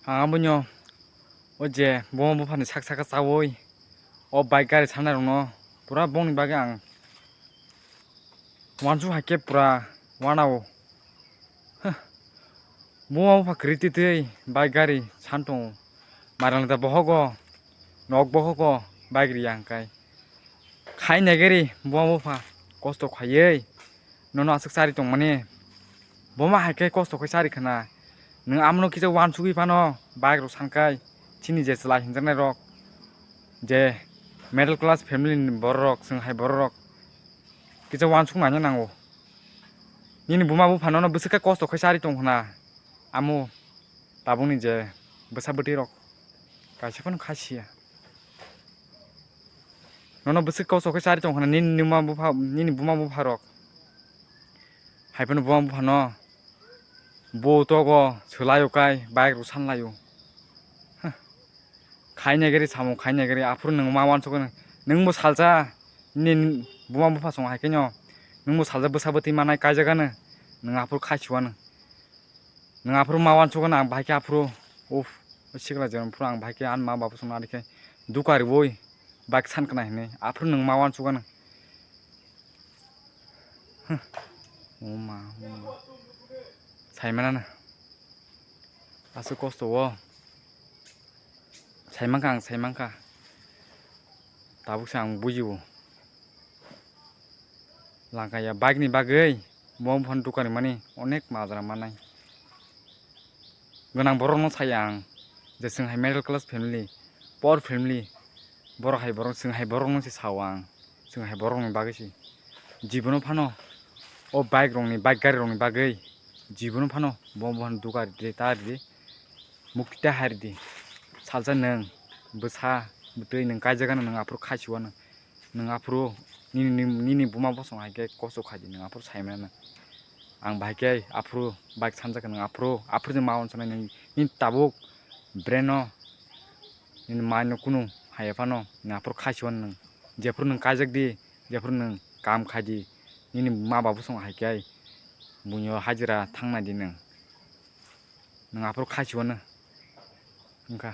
Amunyo oje bom bufani sak sawoi o bike gari sanai rongno pura bongni bage ang wansu haike pura wanao bom bufa kriti tei bike gari santong marang da bohogo nok bohogo bike ri yang kai khai negeri bom bufa kosto khayei nono asuk sari tong mane boma haike kosto khai sari khana nung amno kisa wansugui pano bike ro sangkai chini je chla hinjarnai rok je middle class family ni borok sung hai borok kisa wansung nanya nango nini buma bu phano no bwsaka kosto khai sari tong hna amu tabungni je bwsa bwti rok kaisa phano khasia nono bwsaka kosto khai sari tong hna nini buma bu pharok haipano buma bu phano bo togo selayo kai bike ro sanlayo khai gari samo khai gari afur nung ma wan sogon nung mo salja nin buma bufa song haikenyo nung mo salja bwsa bwti manai kai jagana nung afur khaichuan nung afur ma wan sogon ang bike afur uf sikla jon pura ang bike an ma babu song arike dukari boi bike san kana hine afur nung ma wan sogon oma saimana asu kosto wo saimangka tabuk sang bujibo langkaya bike ni bagai bom phon dukani mani onek majra manai gonang borok no sayang je sung hai middle class family poor family borok hai borok sung hai borok no si sawang sung hai borok ni bagai si jibono phano o bike rong ni bike gari rong ni bagai jibono phano bom phon dukari de tari mukta hari di salsa neng bwsa bwtui neng kaijagana neng afur khaichuan neng afuru nini buma bosong haike kosto khaji neng afur saimana ang bhaike afuru bike sanjaka neng afuru je mawan sonai neng nin tabuk breno nin maino kunu hayafano neng afur khaichuan neng jefur neng kaijak di jefur neng kam khaji nini ma babu song haike bunyo hajira thangna di neng afur khaichuan nengka